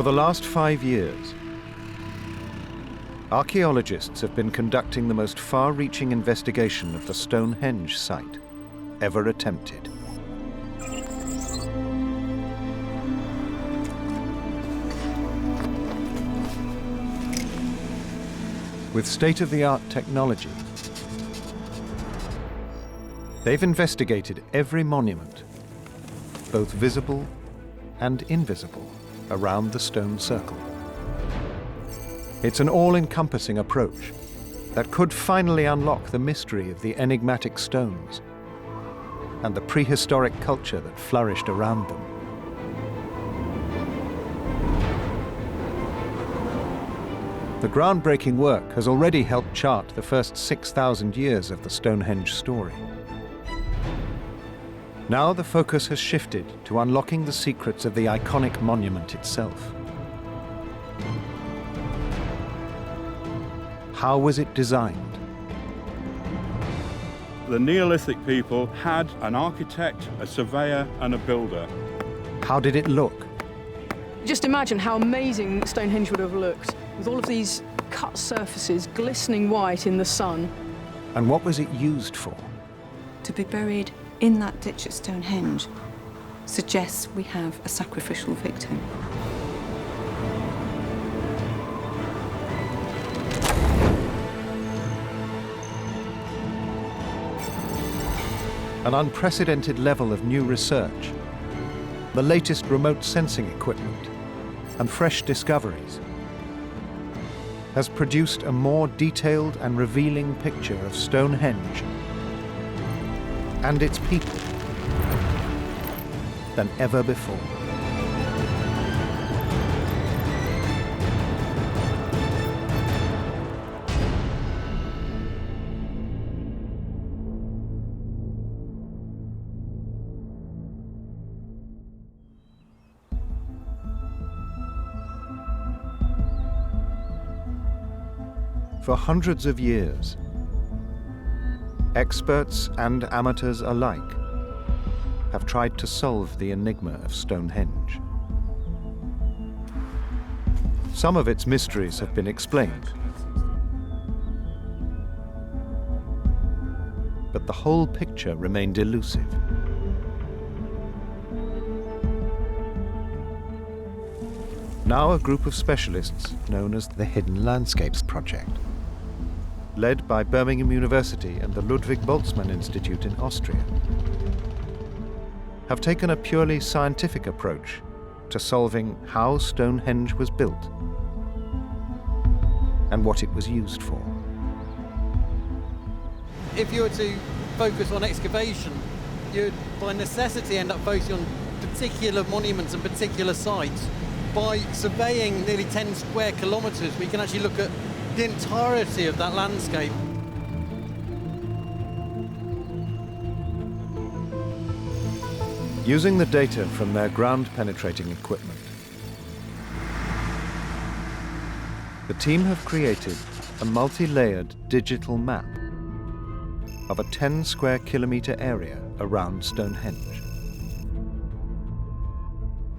For the last 5 years, archaeologists have been conducting the most far-reaching investigation of the Stonehenge site ever attempted. With state-of-the-art technology, they've investigated every monument, both visible and invisible, around the stone circle. It's an all-encompassing approach that could finally unlock the mystery of the enigmatic stones and the prehistoric culture that flourished around them. The groundbreaking work has already helped chart the first 6,000 years of the Stonehenge story. Now the focus has shifted to unlocking the secrets of the iconic monument itself. How was it designed? The Neolithic people had an architect, a surveyor, and a builder. How did it look? Just imagine how amazing Stonehenge would have looked, with all of these cut surfaces glistening white in the sun. And what was it used for? To be buried in that ditch at Stonehenge suggests we have a sacrificial victim. An unprecedented level of new research, the latest remote sensing equipment, and fresh discoveries has produced a more detailed and revealing picture of Stonehenge and its people than ever before. For hundreds of years, experts and amateurs alike have tried to solve the enigma of Stonehenge. Some of its mysteries have been explained, but the whole picture remained elusive. Now a group of specialists known as the Hidden Landscapes Project, led by Birmingham University and the Ludwig Boltzmann Institute in Austria, have taken a purely scientific approach to solving how Stonehenge was built and what it was used for. If you were to focus on excavation, you'd by necessity end up focusing on particular monuments and particular sites. By surveying nearly 10 square kilometres, we can actually look at the entirety of that landscape. Using the data from their ground-penetrating equipment, the team have created a multi-layered digital map of a 10 square kilometre area around Stonehenge.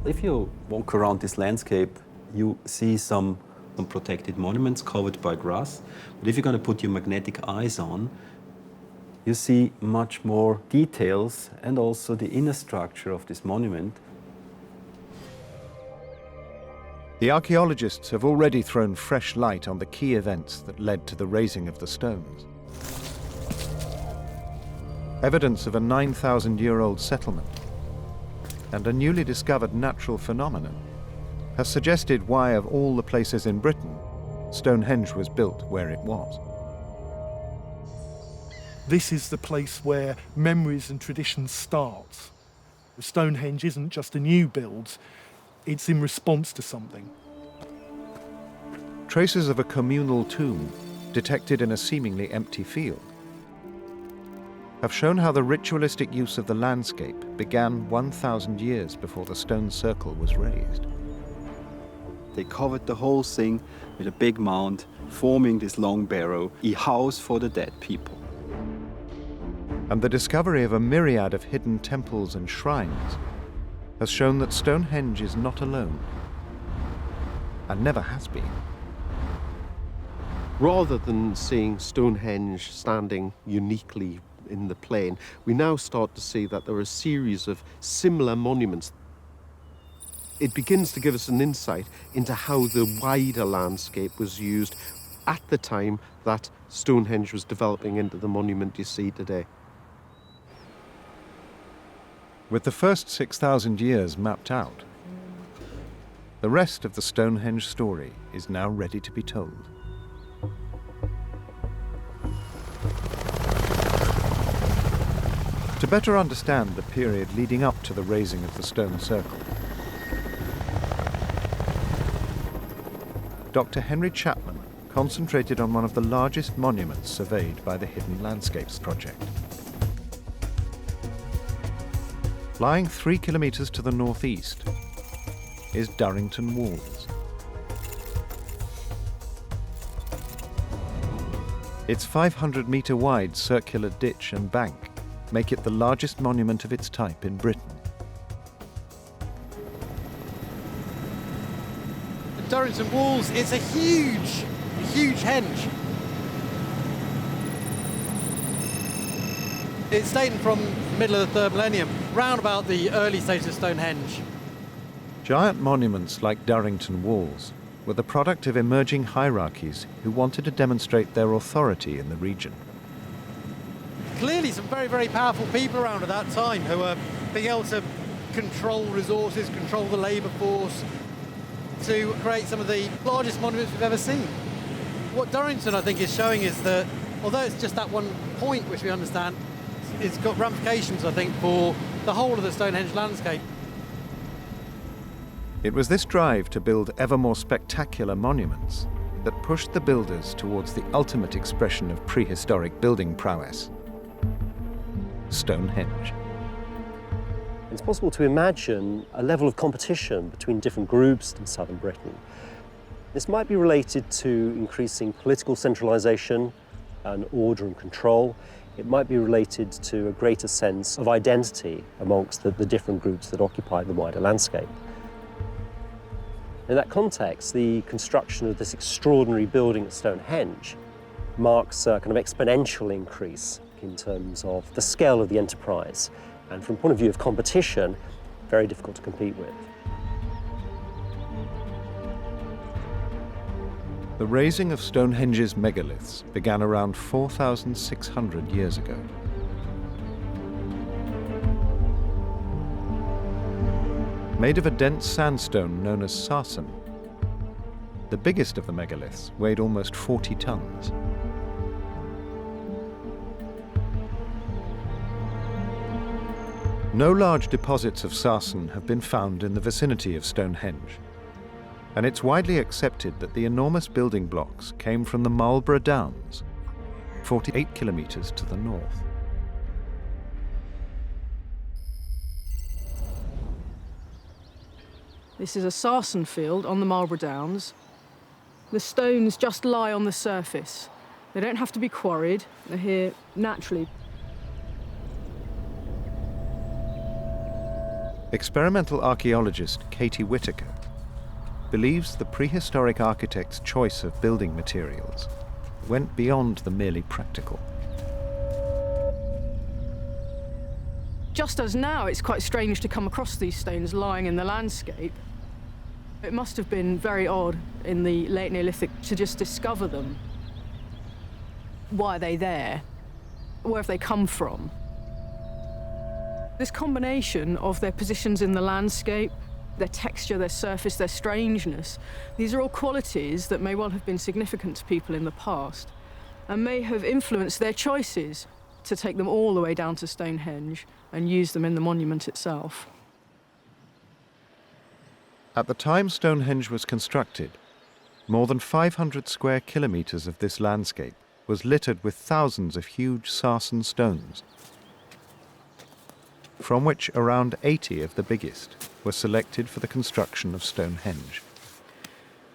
If you walk around this landscape, you see some protected monuments covered by grass. But if you're going to put your magnetic eyes on, you see much more details and also the inner structure of this monument. The archaeologists have already thrown fresh light on the key events that led to the raising of the stones. Evidence of a 9,000-year-old settlement and a newly discovered natural phenomenon has suggested why, of all the places in Britain, Stonehenge was built where it was. This is the place where memories and traditions start. Stonehenge isn't just a new build, it's in response to something. Traces of a communal tomb, detected in a seemingly empty field, have shown how the ritualistic use of the landscape began 1,000 years before the stone circle was raised. They covered the whole thing with a big mound, forming this long barrow, a house for the dead people. And the discovery of a myriad of hidden temples and shrines has shown that Stonehenge is not alone. and never has been. Rather than seeing Stonehenge standing uniquely in the plain, we now start to see that there are a series of similar monuments. It begins to give us an insight into how the wider landscape was used at the time that Stonehenge was developing into the monument you see today. With the first 6,000 years mapped out, the rest of the Stonehenge story is now ready to be told. To better understand the period leading up to the raising of the stone circle, Dr. Henry Chapman concentrated on one of the largest monuments surveyed by the Hidden Landscapes Project. Lying 3 kilometers to the northeast is Durrington Walls. Its 500-meter wide circular ditch and bank make it the largest monument of its type in Britain. The Durrington Walls is a huge henge. It's dating from the middle of the 3rd millennium, round about the early stage of Stonehenge. Giant monuments like Durrington Walls were the product of emerging hierarchies who wanted to demonstrate their authority in the region. Clearly some very, very powerful people around at that time who were being able to control resources, control the labour force, to create some of the largest monuments we've ever seen. What Durrington, I think, is showing is that, although it's just that one point which we understand, it's got ramifications, I think, for the whole of the Stonehenge landscape. It was this drive to build ever more spectacular monuments that pushed the builders towards the ultimate expression of prehistoric building prowess: Stonehenge. It's possible to imagine a level of competition between different groups in southern Britain. This might be related to increasing political centralisation and order and control. It might be related to a greater sense of identity amongst the different groups that occupy the wider landscape. In that context, the construction of this extraordinary building at Stonehenge marks a kind of exponential increase in terms of the scale of the enterprise, and from the point of view of competition, very difficult to compete with. The raising of Stonehenge's megaliths began around 4,600 years ago. Made of a dense sandstone known as sarsen, the biggest of the megaliths weighed almost 40 tons. No large deposits of sarsen have been found in the vicinity of Stonehenge, and it's widely accepted that the enormous building blocks came from the Marlborough Downs, 48 kilometers to the north. This is a sarsen field on the Marlborough Downs. The stones just lie on the surface. They don't have to be quarried. They're here naturally. Experimental archaeologist Katie Whitaker believes the prehistoric architect's choice of building materials went beyond the merely practical. Just as now it's quite strange to come across these stones lying in the landscape, it must have been very odd in the late Neolithic to just discover them. Why are they there? Where have they come from? This combination of their positions in the landscape, their texture, their surface, their strangeness, these are all qualities that may well have been significant to people in the past and may have influenced their choices to take them all the way down to Stonehenge and use them in the monument itself. At the time Stonehenge was constructed, more than 500 square kilometers of this landscape was littered with thousands of huge sarsen stones, from which around 80 of the biggest were selected for the construction of Stonehenge.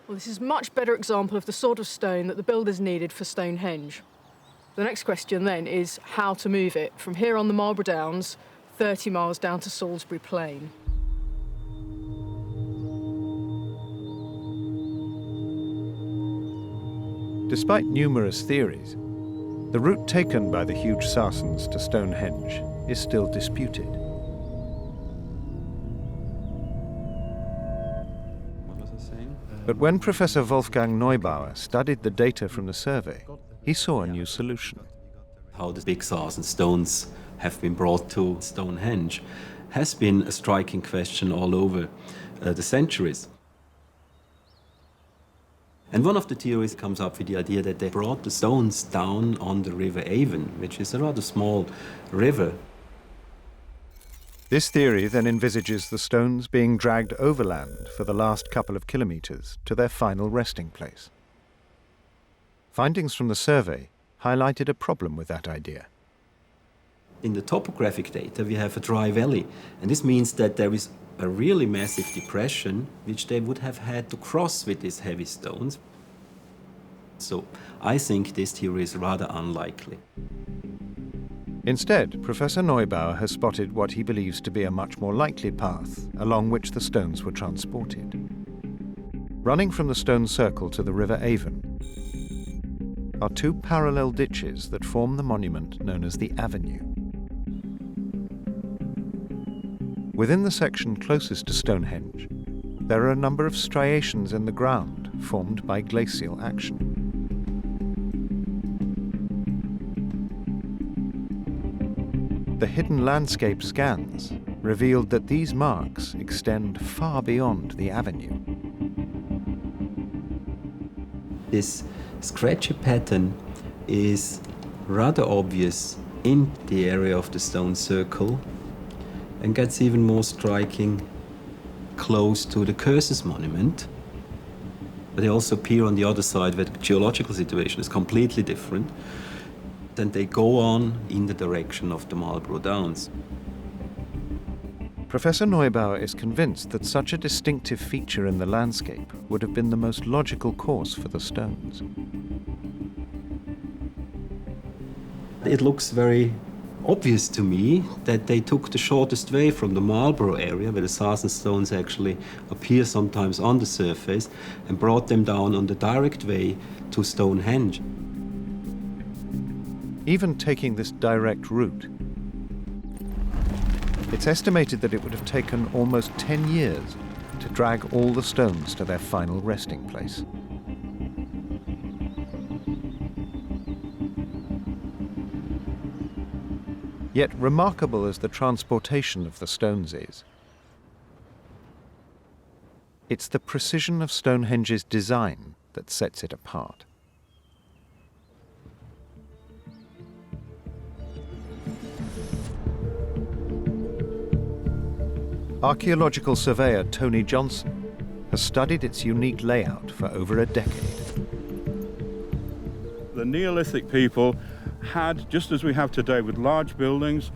Well, this is a much better example of the sort of stone that the builders needed for Stonehenge. The next question then is how to move it from here on the Marlborough Downs, 30 miles down to Salisbury Plain. Despite numerous theories, the route taken by the huge sarsens to Stonehenge is still disputed. What was I saying? But when Professor Wolfgang Neubauer studied the data from the survey, he saw a new solution. How the big sarsen stones have been brought to Stonehenge has been a striking question all over the centuries. And one of the theories comes up with the idea that they brought the stones down on the River Avon, which is a rather small river. This theory then envisages the stones being dragged overland for the last couple of kilometers to their final resting place. Findings from the survey highlighted a problem with that idea. In the topographic data, we have a dry valley, and this means that there is a really massive depression which they would have had to cross with these heavy stones. So I think this theory is rather unlikely. Instead, Professor Neubauer has spotted what he believes to be a much more likely path along which the stones were transported. Running from the stone circle to the River Avon are two parallel ditches that form the monument known as the Avenue. Within the section closest to Stonehenge, there are a number of striations in the ground formed by glacial action. The hidden landscape scans revealed that these marks extend far beyond the avenue. This scratchy pattern is rather obvious in the area of the stone circle and gets even more striking close to the Curses monument. But they also appear on the other side where the geological situation is completely different. Then they go on in the direction of the Marlborough Downs. Professor Neubauer is convinced that such a distinctive feature in the landscape would have been the most logical course for the stones. It looks very obvious to me that they took the shortest way from the Marlborough area, where the sarsen stones actually appear sometimes on the surface, and brought them down on the direct way to Stonehenge. Even taking this direct route, it's estimated that it would have taken almost 10 years to drag all the stones to their final resting place. Yet remarkable as the transportation of the stones is, it's the precision of Stonehenge's design that sets it apart. Archaeological surveyor Tony Johnson has studied its unique layout for over a decade. The Neolithic people had, just as we have today with large buildings,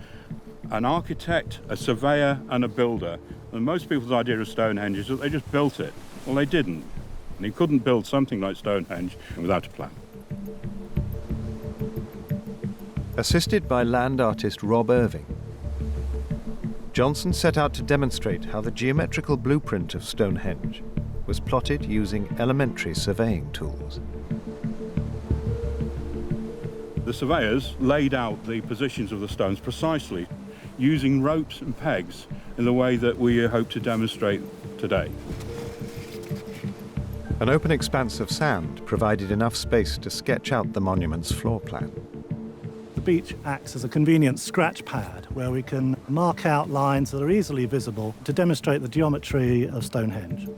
an architect, a surveyor and a builder. And most people's idea of Stonehenge is that they just built it. Well, they didn't. And you couldn't build something like Stonehenge without a plan. Assisted by land artist Rob Irving, Johnson set out to demonstrate how the geometrical blueprint of Stonehenge was plotted using elementary surveying tools. The surveyors laid out the positions of the stones precisely, using ropes and pegs in the way that we hope to demonstrate today. An open expanse of sand provided enough space to sketch out the monument's floor plan. The beach acts as a convenient scratch pad where we can mark out lines that are easily visible to demonstrate the geometry of Stonehenge.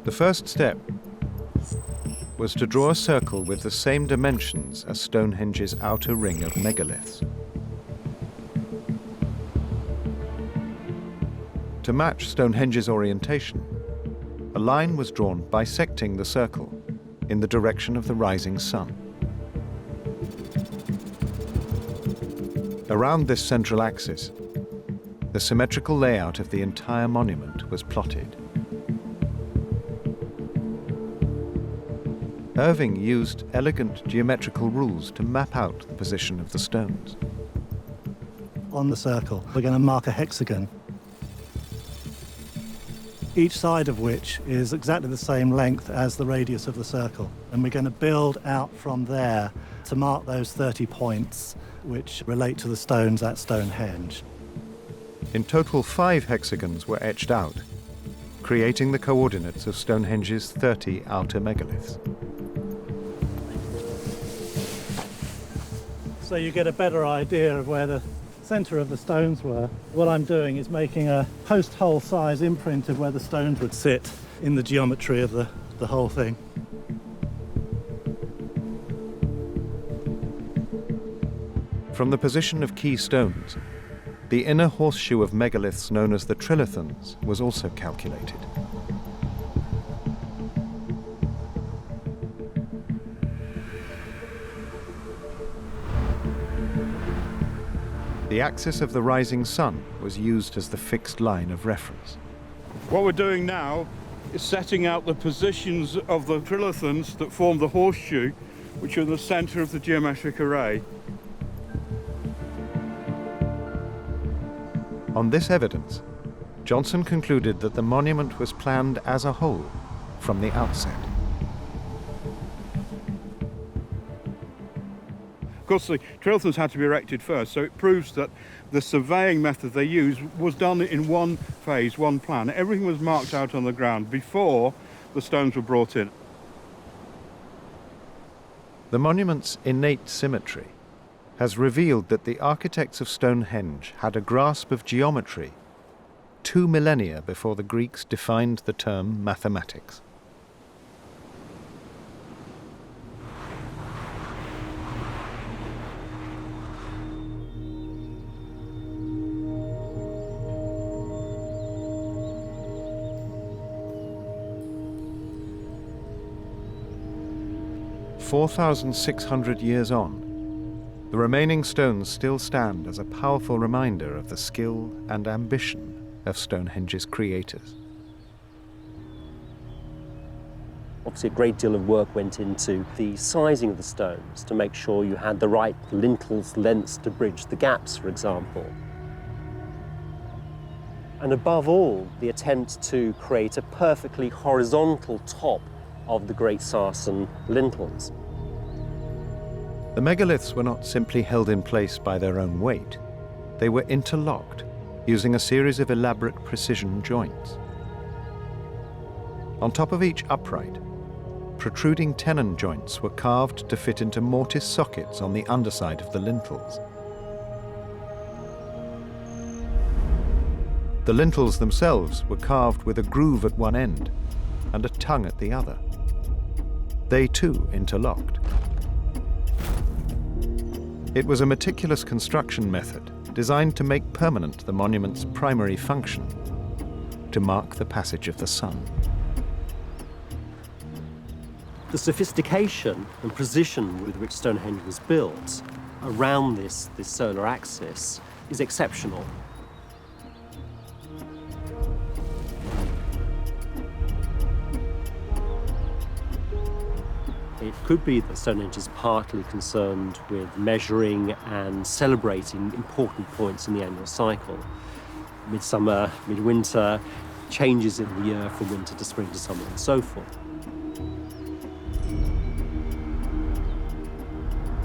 The first step was to draw a circle with the same dimensions as Stonehenge's outer ring of megaliths. To match Stonehenge's orientation, a line was drawn bisecting the circle in the direction of the rising sun. Around this central axis, the symmetrical layout of the entire monument was plotted. Irving used elegant geometrical rules to map out the position of the stones. On the circle, we're going to mark a hexagon, each side of which is exactly the same length as the radius of the circle. And we're going to build out from there to mark those 30 points which relate to the stones at Stonehenge. In total, 5 hexagons were etched out, creating the coordinates of Stonehenge's 30 outer megaliths. So you get a better idea of where the centre of the stones were. What I'm doing is making a post-hole size imprint of where the stones would sit in the geometry of the whole thing. From the position of key stones, the inner horseshoe of megaliths known as the trilithons was also calculated. The axis of the rising sun was used as the fixed line of reference. What we're doing now is setting out the positions of the trilithons that form the horseshoe, which are in the centre of the geometric array. On this evidence, Johnson concluded that the monument was planned as a whole from the outset. Of course, the trilithons had to be erected first, so it proves that the surveying method they used was done in one phase, one plan. Everything was marked out on the ground before the stones were brought in. The monument's innate symmetry has revealed that the architects of Stonehenge had a grasp of geometry 2 millennia before the Greeks defined the term mathematics. "4,600 years on, the remaining stones still stand as a powerful reminder of the skill and ambition of Stonehenge's creators." Obviously, a great deal of work went into the sizing of the stones to make sure you had the right lintels lengths to bridge the gaps, for example. And above all, the attempt to create a perfectly horizontal top of the great sarsen lintels. The megaliths were not simply held in place by their own weight. They were interlocked using a series of elaborate precision joints. On top of each upright, protruding tenon joints were carved to fit into mortise sockets on the underside of the lintels. The lintels themselves were carved with a groove at one end and a tongue at the other. They too interlocked. It was a meticulous construction method designed to make permanent the monument's primary function, to mark the passage of the sun. The sophistication and precision with which Stonehenge was built around this solar axis is exceptional. It could be that Stonehenge is partly concerned with measuring and celebrating important points in the annual cycle. Midsummer, midwinter, changes in the year from winter to spring to summer and so forth.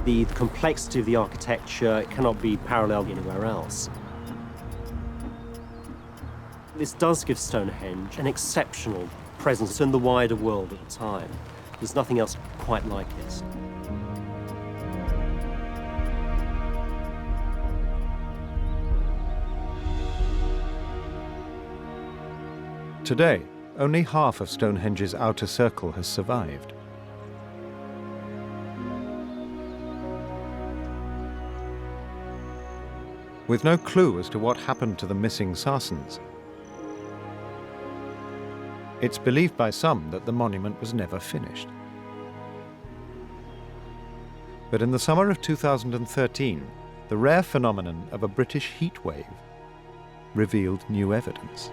The complexity of the architecture cannot be paralleled anywhere else. This does give Stonehenge an exceptional presence in the wider world at the time. There's nothing else quite like it. Today, only half of Stonehenge's outer circle has survived. With no clue as to what happened to the missing sarsens, it's believed by some that the monument was never finished. But in the summer of 2013, the rare phenomenon of a British heat wave revealed new evidence.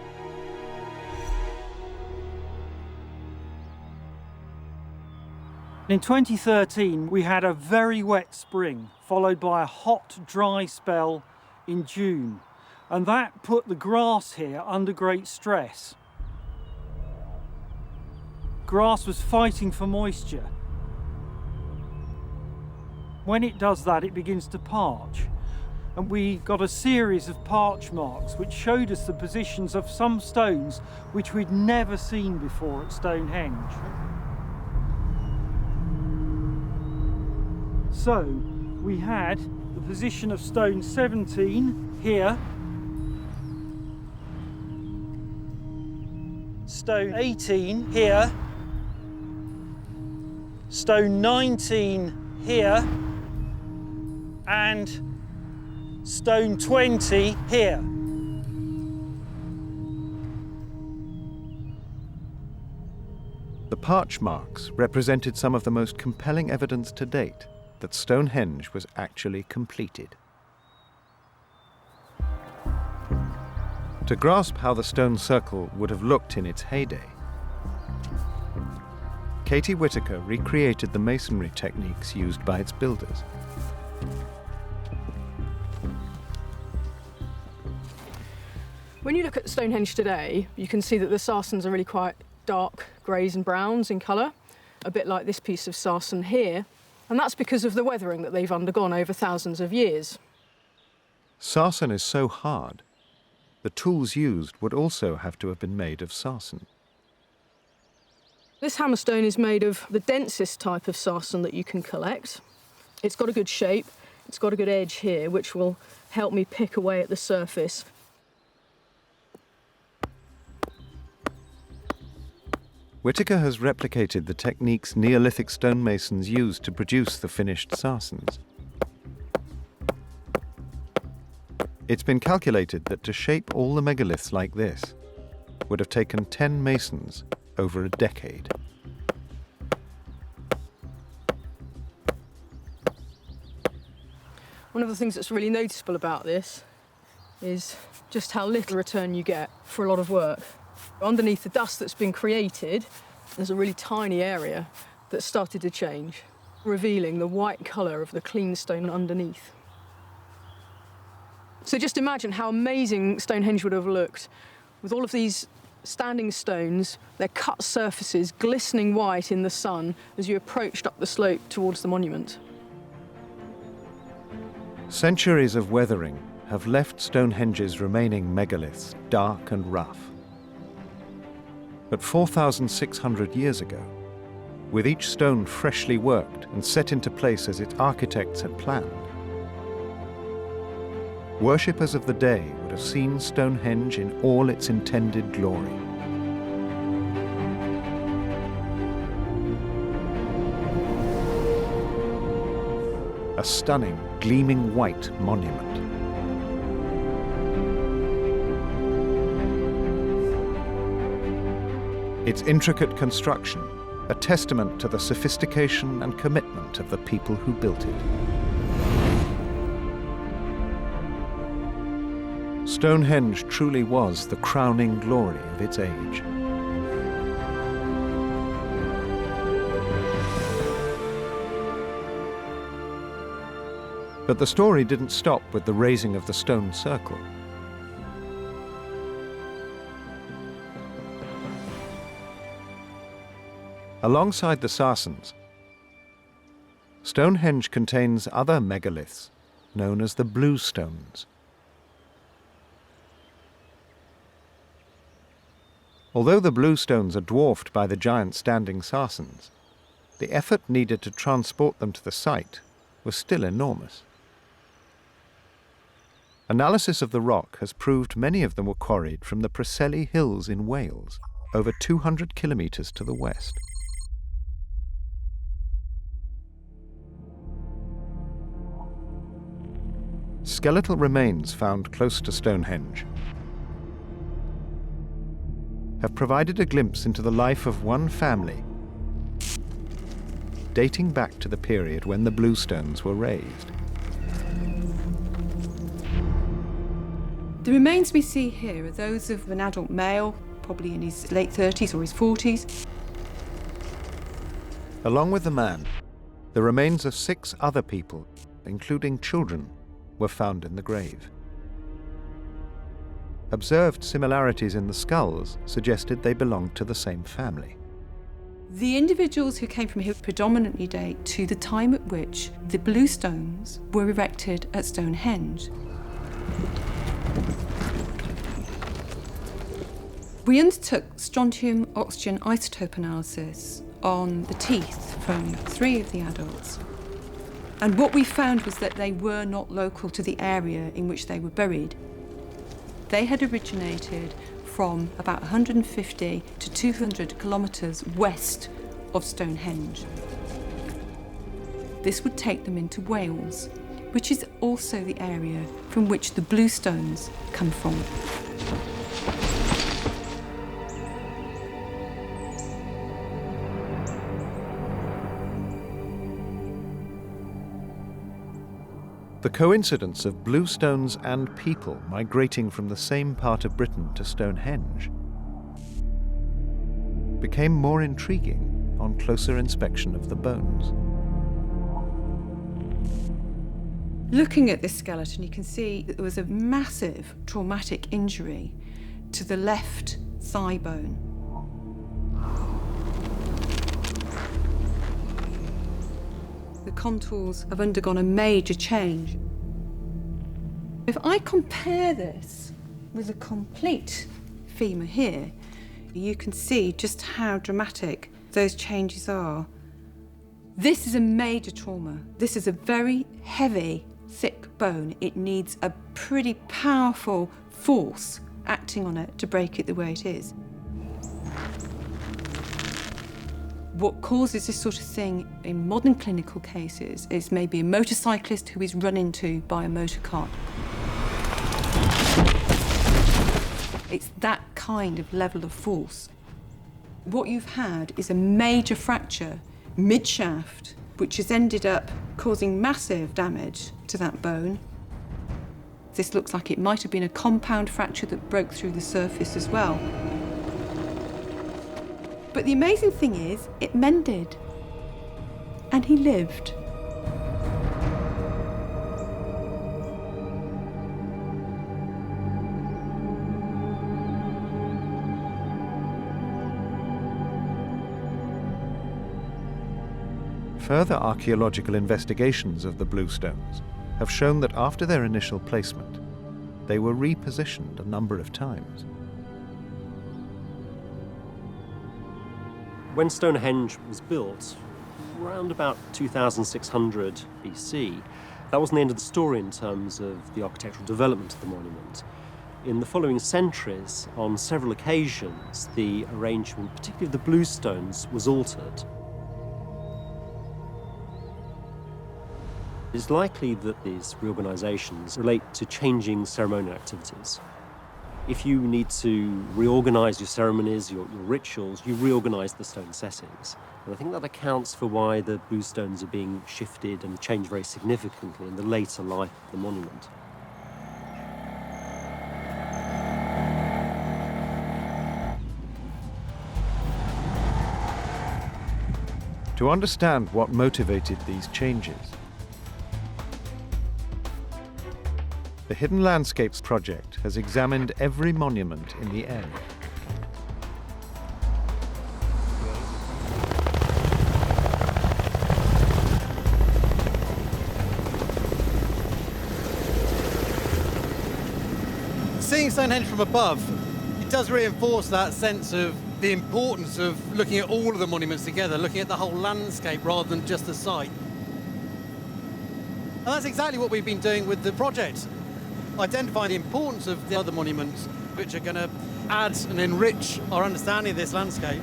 In 2013, we had a very wet spring, followed by a hot, dry spell in June, and that put the grass here under great stress. Grass was fighting for moisture, When it does that, it begins to parch. And we got a series of parch marks which showed us the positions of some stones which we'd never seen before at Stonehenge. So we had the position of stone 17 here, stone 18 here, stone 19 here, and stone 20 here. The parch marks represented some of the most compelling evidence to date that Stonehenge was actually completed. To grasp how the stone circle would have looked in its heyday, Katie Whitaker recreated the masonry techniques used by its builders. When you look at Stonehenge today, you can see that the sarsens are really quite dark greys and browns in colour, a bit like this piece of sarsen here, and that's because of the weathering that they've undergone over thousands of years. Sarsen is so hard, the tools used would also have to have been made of sarsen. This hammerstone is made of the densest type of sarsen that you can collect. It's got a good shape, it's got a good edge here, which will help me pick away at the surface. Whitaker has replicated the techniques Neolithic stonemasons used to produce the finished sarsens. It's been calculated that to shape all the megaliths like this would have taken 10 masons over a decade. One of the things that's really noticeable about this is just how little return you get for a lot of work. Underneath the dust that's been created, there's a really tiny area that's started to change, revealing the white colour of the clean stone underneath. So just imagine how amazing Stonehenge would have looked with all of these standing stones, their cut surfaces glistening white in the sun as you approached up the slope towards the monument. Centuries of weathering have left Stonehenge's remaining megaliths dark and rough. But 4,600 years ago, with each stone freshly worked and set into place as its architects had planned, worshippers of the day would have seen Stonehenge in all its intended glory. A stunning, gleaming white monument. Its intricate construction, a testament to the sophistication and commitment of the people who built it. Stonehenge truly was the crowning glory of its age. But the story didn't stop with the raising of the stone circle. Alongside the sarsens, Stonehenge contains other megaliths known as the blue stones. Although the blue stones are dwarfed by the giant standing sarsens, the effort needed to transport them to the site was still enormous. Analysis of the rock has proved many of them were quarried from the Preseli Hills in Wales, over 200 kilometres to the west. Skeletal remains found close to Stonehenge have provided a glimpse into the life of one family, dating back to the period when the blue stones were raised. The remains we see here are those of an adult male, probably in his late 30s or his 40s. Along with the man, the remains of 6 other people, including children, were found in the grave. Observed similarities in the skulls suggested they belonged to the same family. The individuals who came from here predominantly date to the time at which the blue stones were erected at Stonehenge. We undertook strontium oxygen isotope analysis on the teeth from 3 of the adults. And what we found was that they were not local to the area in which they were buried. They had originated from about 150 to 200 kilometres west of Stonehenge. This would take them into Wales, which is also the area from which the blue stones come from. The coincidence of blue stones and people migrating from the same part of Britain to Stonehenge became more intriguing on closer inspection of the bones. Looking at this skeleton, you can see that there was a massive traumatic injury to the left thigh bone. The contours have undergone a major change. If I compare this with a complete femur here, you can see just how dramatic those changes are. This is a major trauma. This is a very heavy, thick bone. It needs a pretty powerful force acting on it to break it the way it is. What causes this sort of thing in modern clinical cases is maybe a motorcyclist who is run into by a motor car. It's that kind of level of force. What you've had is a major fracture mid-shaft, which has ended up causing massive damage to that bone. This looks like it might have been a compound fracture that broke through the surface as well. But the amazing thing is, it mended, and he lived. Further archaeological investigations of the blue stones have shown that after their initial placement, they were repositioned a number of times. When Stonehenge was built, around about 2600 BC, that wasn't the end of the story in terms of the architectural development of the monument. In the following centuries, on several occasions, the arrangement, particularly of the blue stones, was altered. It's likely that these reorganisations relate to changing ceremonial activities. If you need to reorganise your ceremonies, your rituals, you reorganise the stone settings. And I think that accounts for why the blue stones are being shifted and changed very significantly in the later life of the monument. To understand what motivated these changes, the Hidden Landscapes project has examined every monument in the area. Seeing Stonehenge from above, it does reinforce that sense of the importance of looking at all of the monuments together, looking at the whole landscape rather than just the site. And that's exactly what we've been doing with the project. Identify the importance of the other monuments which are going to add and enrich our understanding of this landscape.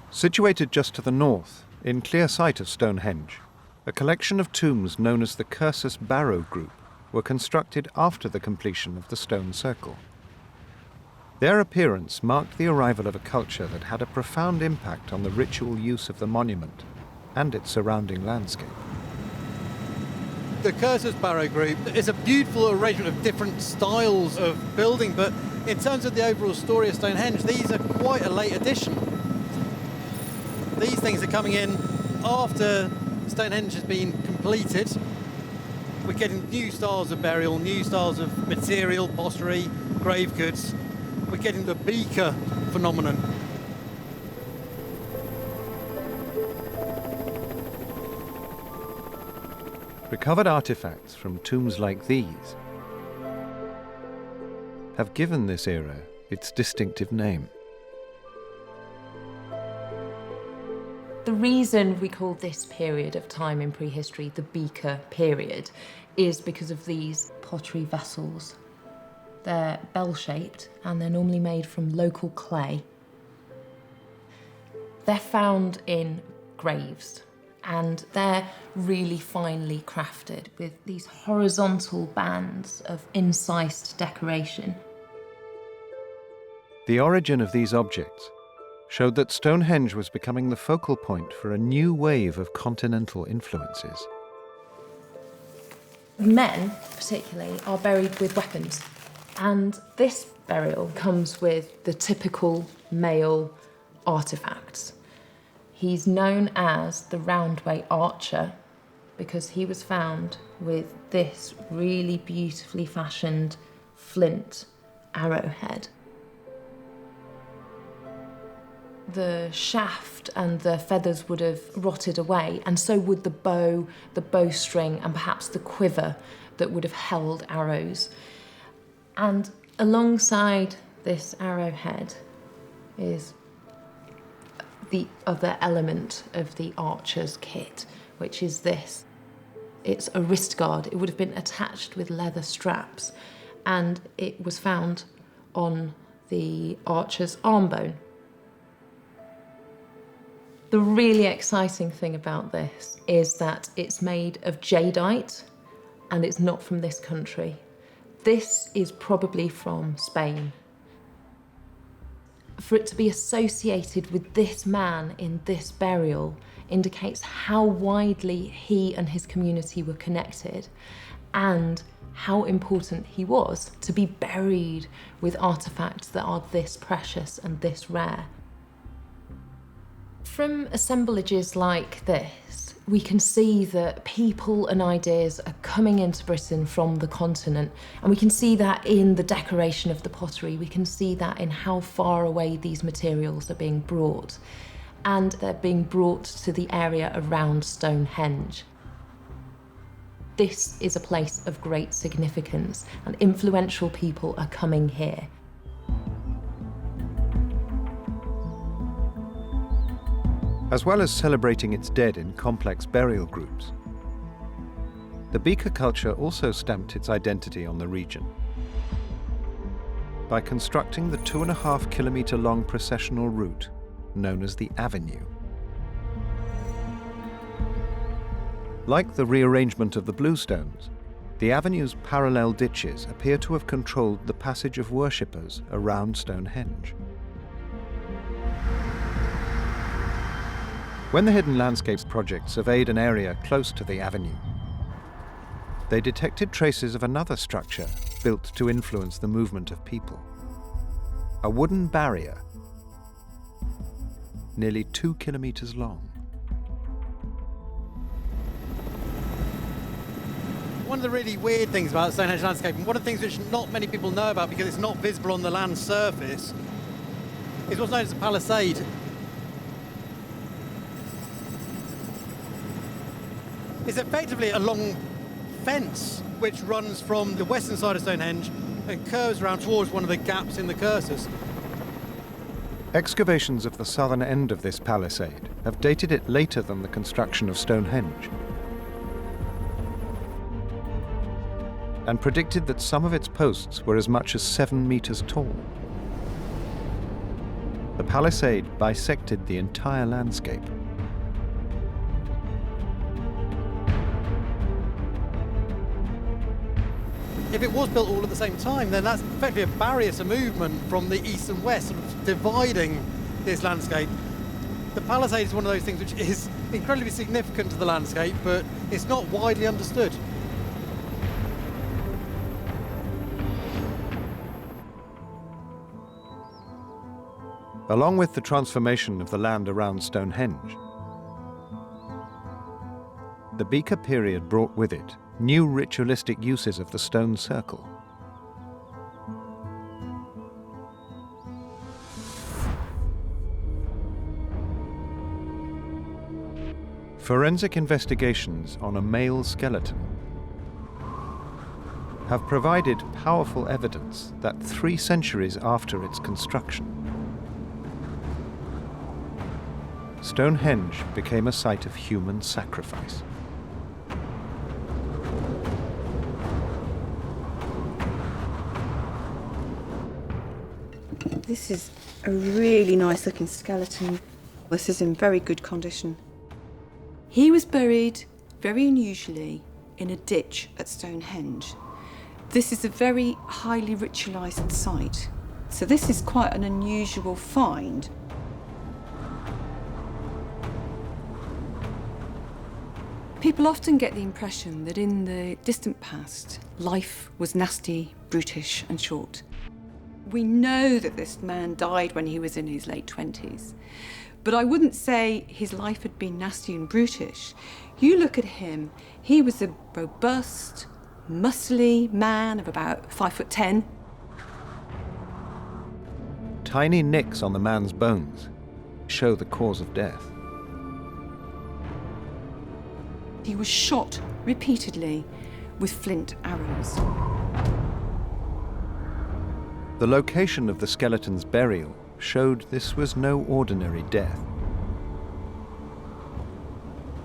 Situated just to the north, in clear sight of Stonehenge, a collection of tombs known as the Cursus Barrow Group were constructed after the completion of the stone circle. Their appearance marked the arrival of a culture that had a profound impact on the ritual use of the monument and its surrounding landscape. The Cursus Barrow Group is a beautiful arrangement of different styles of building, but in terms of the overall story of Stonehenge, these are quite a late addition. These things are coming in after Stonehenge has been completed. We're getting new styles of burial, new styles of material, pottery, grave goods. We're getting the Beaker phenomenon. Recovered artifacts from tombs like these have given this era its distinctive name. The reason we call this period of time in prehistory the Beaker period is because of these pottery vessels. They're bell-shaped and they're normally made from local clay. They're found in graves and they're really finely crafted with these horizontal bands of incised decoration. The origin of these objects showed that Stonehenge was becoming the focal point for a new wave of continental influences. Men, particularly, are buried with weapons. And this burial comes with the typical male artefacts. He's known as the Roundway Archer because he was found with this really beautifully fashioned flint arrowhead. The shaft and the feathers would have rotted away, and so would the bow, the bowstring, and perhaps the quiver that would have held arrows. And alongside this arrowhead is the other element of the archer's kit, which is this. It's a wrist guard. It would have been attached with leather straps, and it was found on the archer's arm bone. The really exciting thing about this is that it's made of jadeite and it's not from this country. This is probably from Spain. For it to be associated with this man in this burial indicates how widely he and his community were connected and how important he was to be buried with artifacts that are this precious and this rare. From assemblages like this, we can see that people and ideas are coming into Britain from the continent, and we can see that in the decoration of the pottery. We can see that in how far away these materials are being brought, and they're being brought to the area around Stonehenge. This is a place of great significance, and influential people are coming here. As well as celebrating its dead in complex burial groups, the Beaker culture also stamped its identity on the region by constructing the 2.5-kilometre long processional route known as the Avenue. Like the rearrangement of the bluestones, the Avenue's parallel ditches appear to have controlled the passage of worshippers around Stonehenge. When the Hidden Landscapes project surveyed an area close to the Avenue, they detected traces of another structure built to influence the movement of people. A wooden barrier, nearly 2 kilometres long. One of the really weird things about Stonehenge landscape, and one of the things which not many people know about because it's not visible on the land surface, is what's known as a palisade. It's effectively a long fence which runs from the western side of Stonehenge and curves around towards one of the gaps in the cursus. Excavations of the southern end of this palisade have dated it later than the construction of Stonehenge, and predicted that some of its posts were as much as 7 meters tall. The palisade bisected the entire landscape. If it was built all at the same time, then that's effectively a barrier to movement from the east and west, sort of dividing this landscape. The palisade is one of those things which is incredibly significant to the landscape, but it's not widely understood. Along with the transformation of the land around Stonehenge, the Beaker period brought with it new ritualistic uses of the stone circle. Forensic investigations on a male skeleton have provided powerful evidence that 3 centuries after its construction, Stonehenge became a site of human sacrifice. This is a really nice looking skeleton. This is in very good condition. He was buried, very unusually, in a ditch at Stonehenge. This is a very highly ritualised site, so this is quite an unusual find. People often get the impression that in the distant past, life was nasty, brutish and short. We know that this man died when he was in his late 20s, but I wouldn't say his life had been nasty and brutish. You look at him, he was a robust, muscly man of about 5'10". Tiny nicks on the man's bones show the cause of death. He was shot repeatedly with flint arrows. The location of the skeleton's burial showed this was no ordinary death.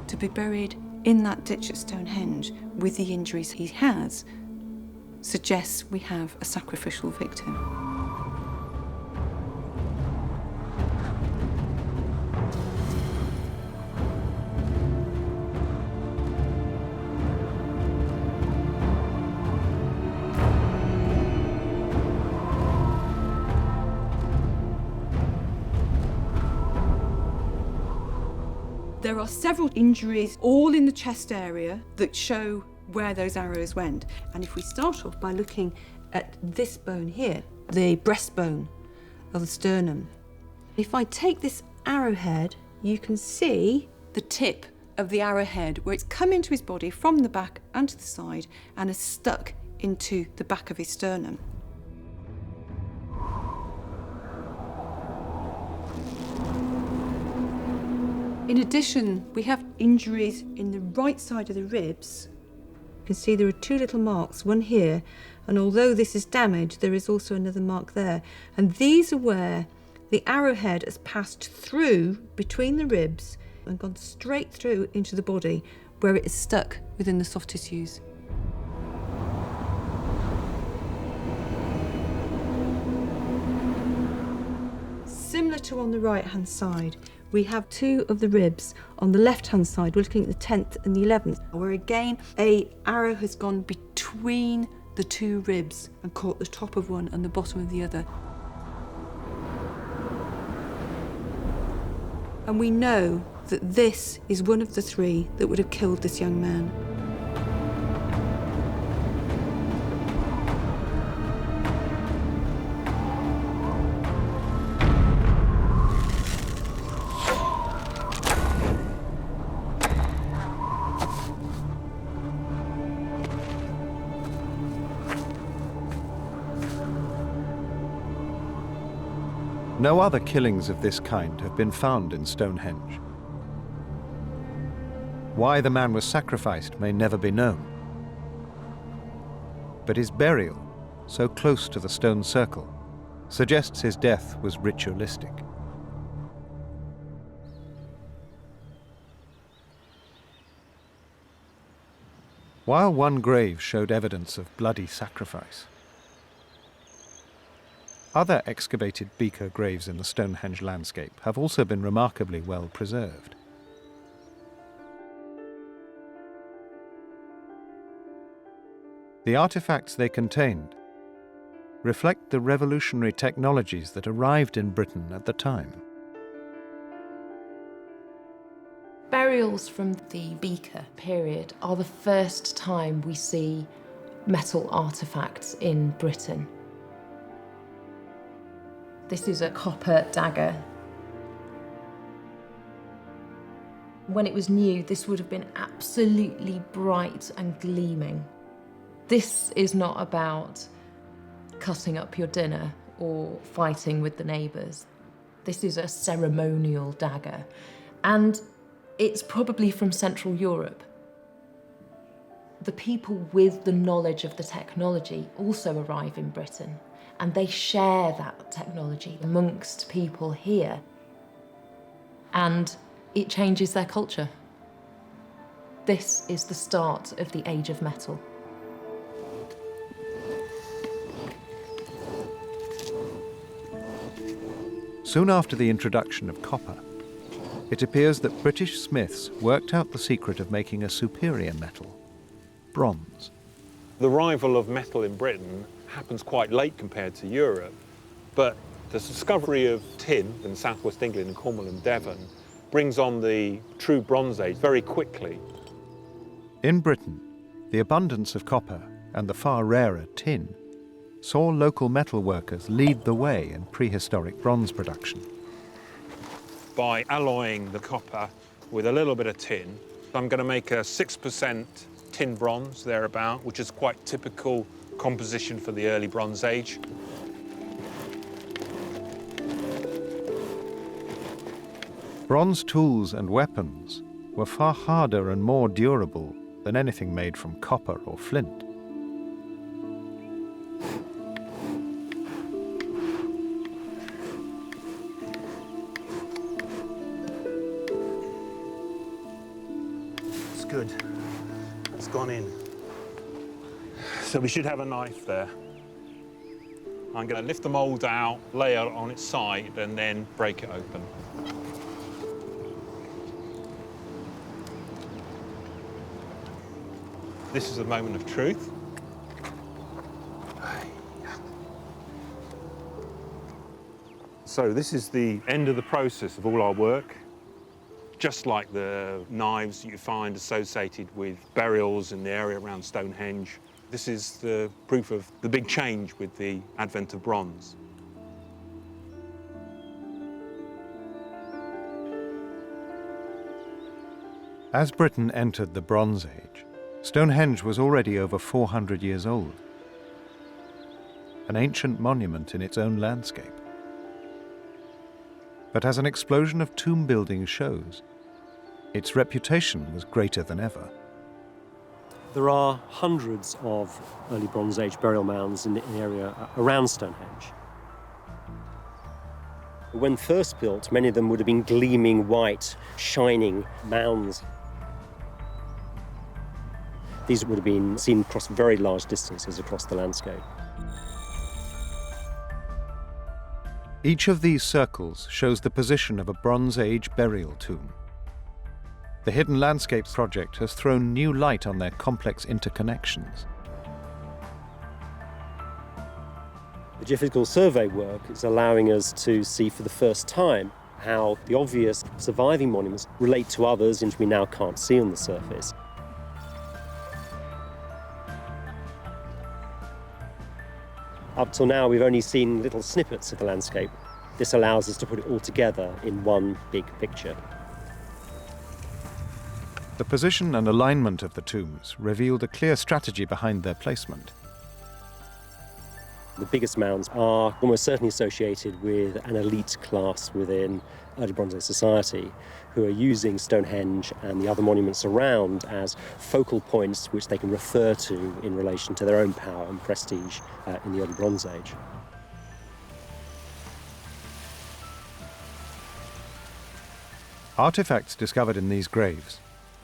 To be buried in that ditch at Stonehenge with the injuries he has suggests we have a sacrificial victim. There are several injuries, all in the chest area, that show where those arrows went. And if we start off by looking at this bone here, the breastbone of the sternum, if I take this arrowhead, you can see the tip of the arrowhead where it's come into his body from the back and to the side and is stuck into the back of his sternum. In addition, we have injuries in the right side of the ribs. You can see there are 2 little marks, one here, and although this is damaged, there is also another mark there. And these are where the arrowhead has passed through between the ribs and gone straight through into the body, where it is stuck within the soft tissues. Similar to on the right-hand side, we have 2 of the ribs. On the left-hand side, we're looking at the 10th and the 11th, where again, an arrow has gone between the 2 ribs and caught the top of one and the bottom of the other. And we know that this is one of the 3 that would have killed this young man. No other killings of this kind have been found in Stonehenge. Why the man was sacrificed may never be known. But his burial, so close to the stone circle, suggests his death was ritualistic. While one grave showed evidence of bloody sacrifice, other excavated Beaker graves in the Stonehenge landscape have also been remarkably well preserved. The artifacts they contained reflect the revolutionary technologies that arrived in Britain at the time. Burials from the Beaker period are the first time we see metal artifacts in Britain. This is a copper dagger. When it was new, this would have been absolutely bright and gleaming. This is not about cutting up your dinner or fighting with the neighbours. This is a ceremonial dagger. And It's probably from Central Europe. The people with the knowledge of the technology also arrive in Britain, and they share that technology amongst people here, and it changes their culture. This is the start of the Age of Metal. Soon after the introduction of copper, it appears that British smiths worked out the secret of making a superior metal, bronze. The arrival of metal in Britain happens quite late compared to Europe, but the discovery of tin in southwest England, in Cornwall and Devon, brings on the true Bronze Age very quickly. In Britain, the abundance of copper and the far rarer tin saw local metal workers lead the way in prehistoric bronze production. By alloying the copper with a little bit of tin, I'm going to make a 6% tin bronze thereabout, which is quite typical composition for the early Bronze Age. Bronze tools and weapons were far harder and more durable than anything made from copper or flint. It's good. It's gone in. So we should have a knife there. I'm going to lift the mould out, lay it on its side, and then break it open. This is a moment of truth. So this is the end of the process of all our work. Just like the knives that you find associated with burials in the area around Stonehenge, this is the proof of the big change with the advent of bronze. As Britain entered the Bronze Age, Stonehenge was already over 400 years old, an ancient monument in its own landscape. But as an explosion of tomb building shows, its reputation was greater than ever. There are hundreds of early Bronze Age burial mounds in the area around Stonehenge. When first built, many of them would have been gleaming white, shining mounds. These would have been seen across very large distances across the landscape. Each of these circles shows the position of a Bronze Age burial tomb. The Hidden Landscapes project has thrown new light on their complex interconnections. The geophysical survey work is allowing us to see for the first time how the obvious surviving monuments relate to others which we now can't see on the surface. Up till now, we've only seen little snippets of the landscape. This allows us to put it all together in one big picture. The position and alignment of the tombs revealed a clear strategy behind their placement. The biggest mounds are almost certainly associated with an elite class within early Bronze Age society who are using Stonehenge and the other monuments around as focal points which they can refer to in relation to their own power and prestige in the early Bronze Age. Artifacts discovered in these graves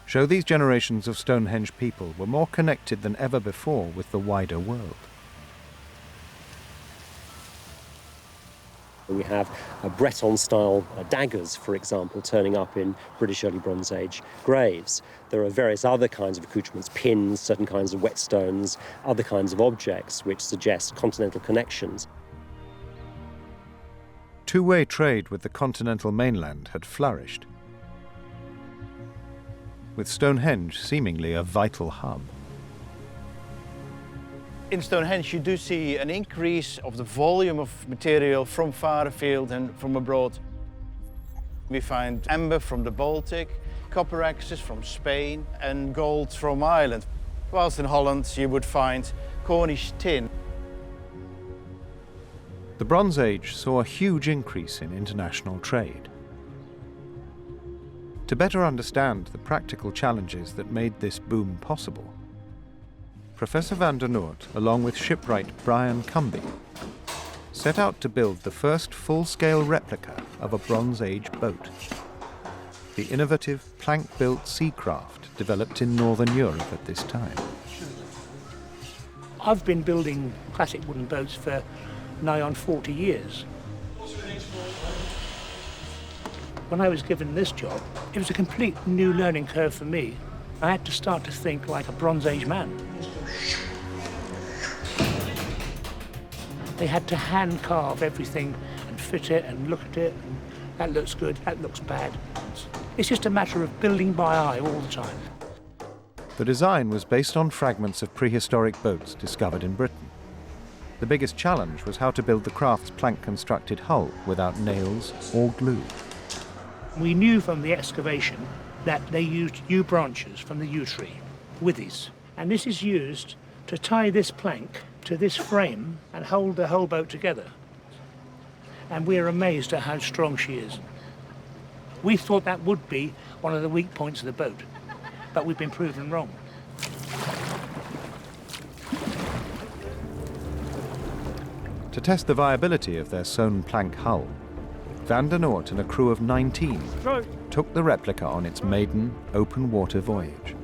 show these generations of Stonehenge people were more connected than ever before with the wider world. We have Breton-style daggers, for example, turning up in British early Bronze Age graves. There are various other kinds of accoutrements, pins, certain kinds of whetstones, other kinds of objects which suggest continental connections. Two-way trade with the continental mainland had flourished, with Stonehenge seemingly a vital hub. In Stonehenge, you do see an increase of the volume of material from far afield and from abroad. We find amber from the Baltic, copper axes from Spain, and gold from Ireland. Whilst in Holland, you would find Cornish tin. The Bronze Age saw a huge increase in international trade. To better understand the practical challenges that made this boom possible, Professor van der Noort, along with shipwright Brian Cumby, set out to build the first full-scale replica of a Bronze Age boat, the innovative plank-built sea craft developed in Northern Europe at this time. I've been building classic wooden boats for nigh on 40 years. When I was given this job, it was a complete new learning curve for me. I had to start to think like a Bronze Age man. They had to hand carve everything and fit it and look at it, and that looks good, that looks bad. It's just a matter of building by eye all the time. The design was based on fragments of prehistoric boats discovered in Britain. The biggest challenge was how to build the craft's plank-constructed hull without nails or glue. We knew from the excavation that they used yew branches from the yew tree, withies, and this is used to tie this plank to this frame and hold the whole boat together. And we're amazed at how strong she is. We thought that would be one of the weak points of the boat, but we've been proven wrong. To test the viability of their sewn plank hull, Van der Noort and a crew of 19 took the replica on its maiden open water voyage.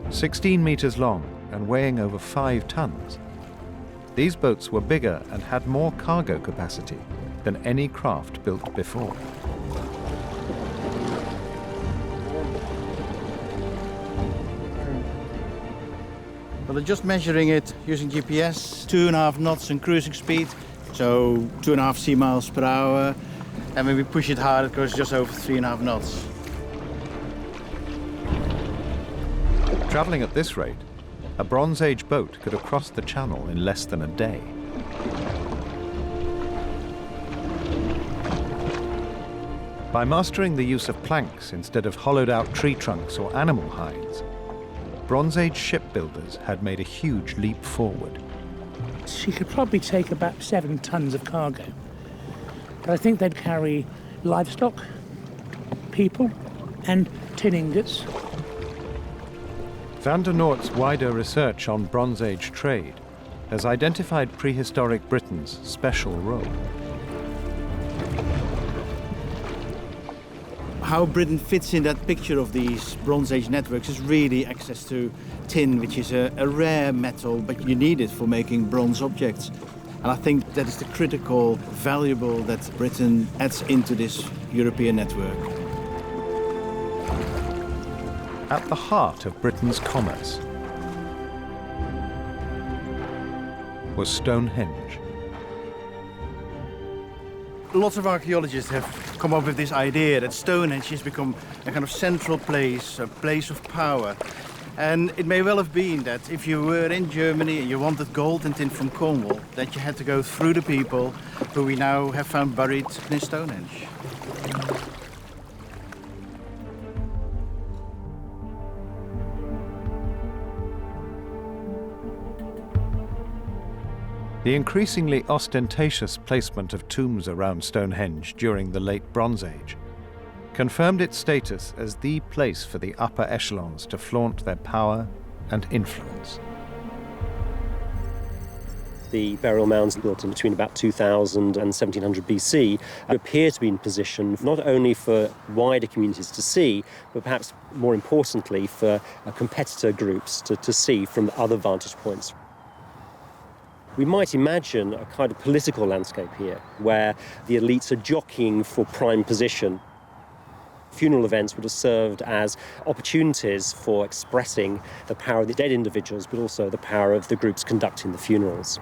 16 meters long and weighing over 5 tons, these boats were bigger and had more cargo capacity than any craft built before. Well, they're just measuring it using GPS, 2.5 knots in cruising speed, so 2.5 sea miles per hour. And when we push it hard, it goes just over 3.5 knots. Travelling at this rate, a Bronze Age boat could have crossed the channel in less than a day. By mastering the use of planks instead of hollowed-out tree trunks or animal hides, Bronze Age shipbuilders had made a huge leap forward. She could probably take about 7 tons of cargo, but I think they'd carry livestock, people, and tin ingots. Van der Noort's wider research on Bronze Age trade has identified prehistoric Britain's special role. How Britain fits in that picture of these Bronze Age networks is really access to tin, which is a rare metal, but you need it for making bronze objects. And I think that is the critical valuable that Britain adds into this European network. At the heart of Britain's commerce was Stonehenge. Lots of archaeologists have come up with this idea that Stonehenge has become a kind of central place, a place of power. And it may well have been that if you were in Germany and you wanted gold and tin from Cornwall, that you had to go through the people who we now have found buried in Stonehenge. The increasingly ostentatious placement of tombs around Stonehenge during the late Bronze Age confirmed its status as the place for the upper echelons to flaunt their power and influence. The burial mounds built in between about 2000 and 1700 BC appear to be in position not only for wider communities to see, but perhaps more importantly for competitor groups to see from other vantage points. We might imagine a kind of political landscape here, where the elites are jockeying for prime position. Funeral events would have served as opportunities for expressing the power of the dead individuals, but also the power of the groups conducting the funerals.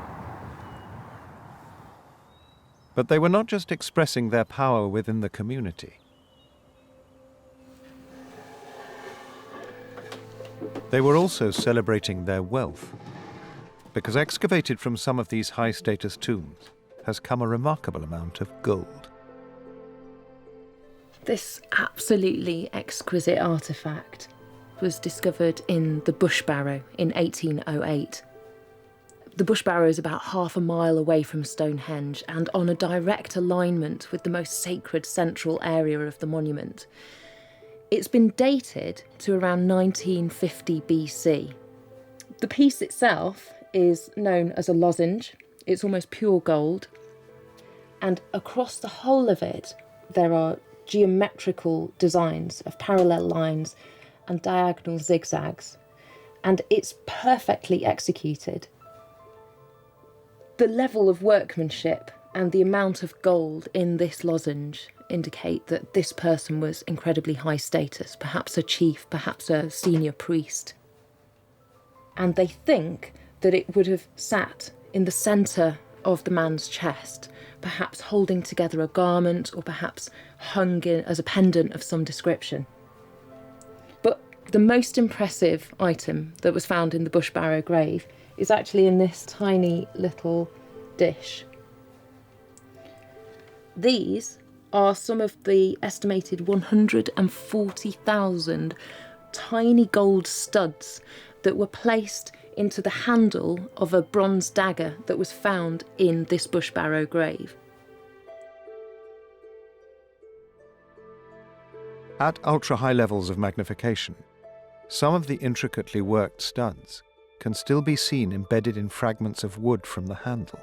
But they were not just expressing their power within the community. They were also celebrating their wealth, because excavated from some of these high-status tombs has come a remarkable amount of gold. This absolutely exquisite artefact was discovered in the Bush Barrow in 1808. The bush barrow is about half a mile away from Stonehenge and on a direct alignment with the most sacred central area of the monument. It's been dated to around 1950 BC. The piece itself is known as a lozenge. It's almost pure gold. And across the whole of it, there are geometrical designs of parallel lines and diagonal zigzags. And it's perfectly executed. The level of workmanship and the amount of gold in this lozenge indicate that this person was incredibly high status, perhaps a chief, perhaps a senior priest. And they think that it would have sat in the centre of the man's chest, perhaps holding together a garment or perhaps hung in as a pendant of some description. But the most impressive item that was found in the bush barrow grave is actually in this tiny little dish. These are some of the estimated 140,000 tiny gold studs that were placed into the handle of a bronze dagger that was found in this bush barrow grave. At ultra-high levels of magnification, some of the intricately worked studs can still be seen embedded in fragments of wood from the handle.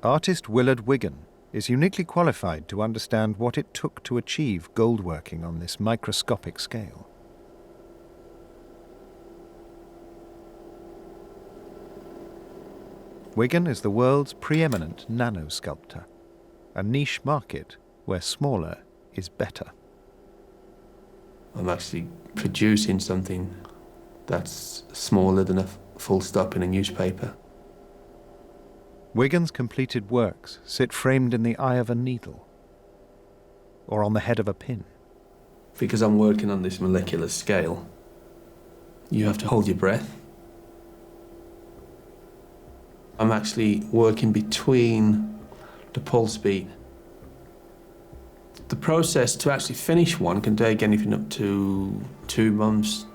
Artist Willard Wigan is uniquely qualified to understand what it took to achieve gold working on this microscopic scale. Wigan is the world's preeminent nanosculptor, a niche market where smaller is better. I'm actually producing something that's smaller than a full stop in a newspaper. Wigan's completed works sit framed in the eye of a needle or on the head of a pin. Because I'm working on this molecular scale, you have to hold your breath. I'm actually working between the pulse beat. The process to actually finish one can take anything up to 2 months.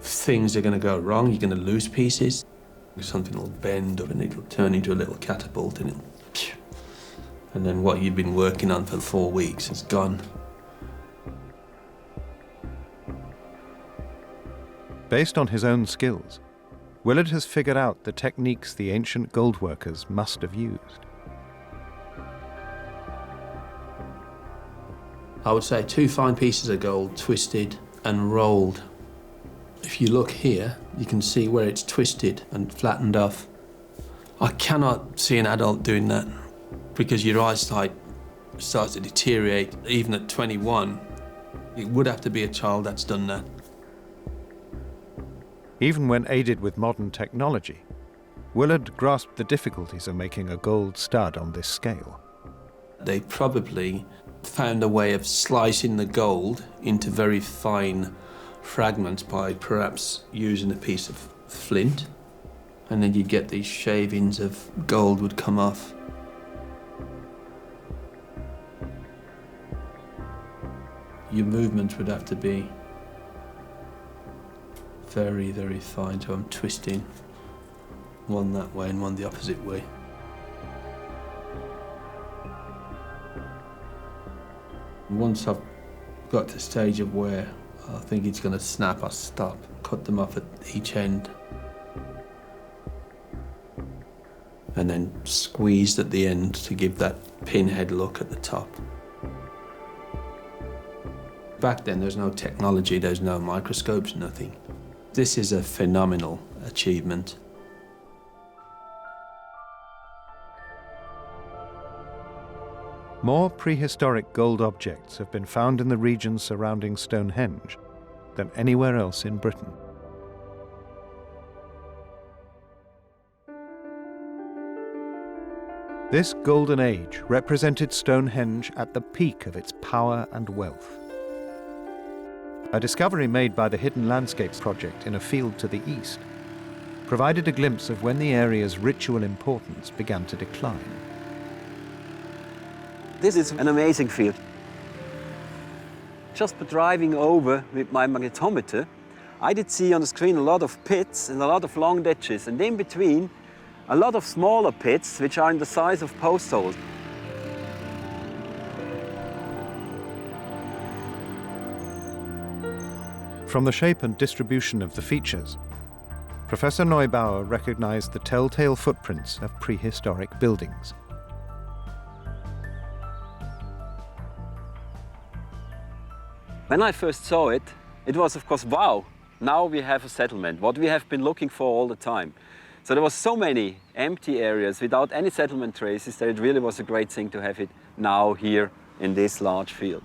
Things are going to go wrong, you're going to lose pieces. Something will bend up and it'll turn into a little catapult and then what you've been working on for 4 weeks is gone. Based on his own skills, Willard has figured out the techniques the ancient gold workers must have used. I would say 2 fine pieces of gold twisted and rolled. If you look here, you can see where it's twisted and flattened off. I cannot see an adult doing that because your eyesight starts to deteriorate. Even at 21, it would have to be a child that's done that. Even when aided with modern technology, Willard grasped the difficulties of making a gold stud on this scale. They probably found a way of slicing the gold into very fine fragments by perhaps using a piece of flint, and then you'd get these shavings of gold would come off. Your movements would have to be very, very fine, so I'm twisting one that way and one the opposite way. Once I've got to the stage of where I think it's going to snap, I stop, cut them off at each end, and then squeezed at the end to give that pinhead look at the top. Back then, there's no technology, there's no microscopes, nothing. This is a phenomenal achievement. More prehistoric gold objects have been found in the region surrounding Stonehenge than anywhere else in Britain. This golden age represented Stonehenge at the peak of its power and wealth. A discovery made by the Hidden Landscapes project in a field to the east provided a glimpse of when the area's ritual importance began to decline. This is an amazing field. Just by driving over with my magnetometer, I did see on the screen a lot of pits and a lot of long ditches, and in between, a lot of smaller pits which are in the size of post holes. From the shape and distribution of the features, Professor Neubauer recognized the telltale footprints of prehistoric buildings. When I first saw it, it was of course, wow, now we have a settlement, what we have been looking for all the time. So there was so many empty areas without any settlement traces that it really was a great thing to have it now here in this large field.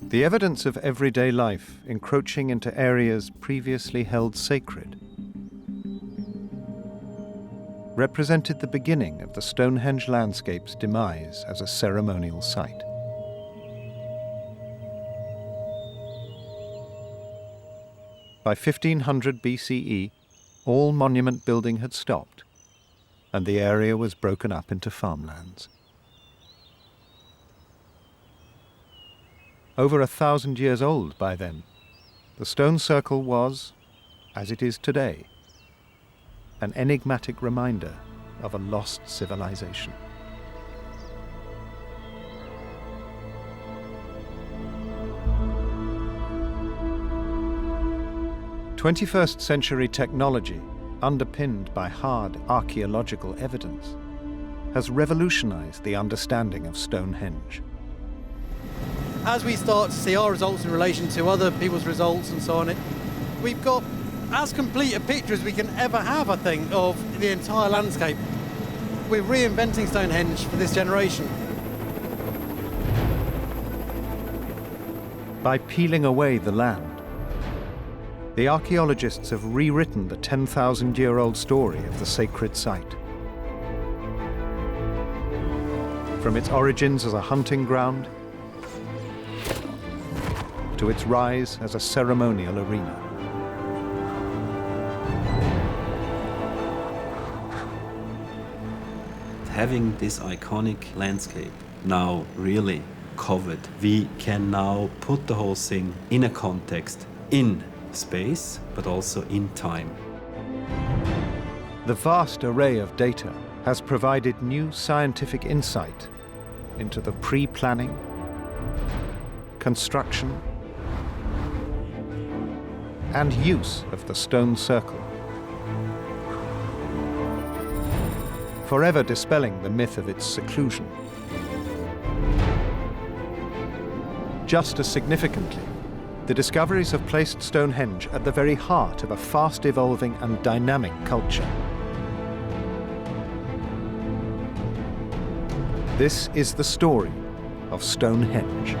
The evidence of everyday life encroaching into areas previously held sacred represented the beginning of the Stonehenge landscape's demise as a ceremonial site. By 1500 BCE, all monument building had stopped, and the area was broken up into farmlands. Over 1,000 years old by then, the stone circle was, as it is today, an enigmatic reminder of a lost civilization. '21st century technology, underpinned by hard archaeological evidence, has revolutionized the understanding of Stonehenge. As we start to see our results in relation to other people's results and so on, we've got as complete a picture as we can ever have, I think, of the entire landscape. We're reinventing Stonehenge for this generation. By peeling away the land, the archaeologists have rewritten the 10,000-year-old story of the sacred site. From its origins as a hunting ground to its rise as a ceremonial arena. Having this iconic landscape now really covered, we can now put the whole thing in a context, in space, but also in time. The vast array of data has provided new scientific insight into the pre-planning, construction, and use of the stone circle, forever dispelling the myth of its seclusion. Just as significantly, the discoveries have placed Stonehenge at the very heart of a fast-evolving and dynamic culture. This is the story of Stonehenge.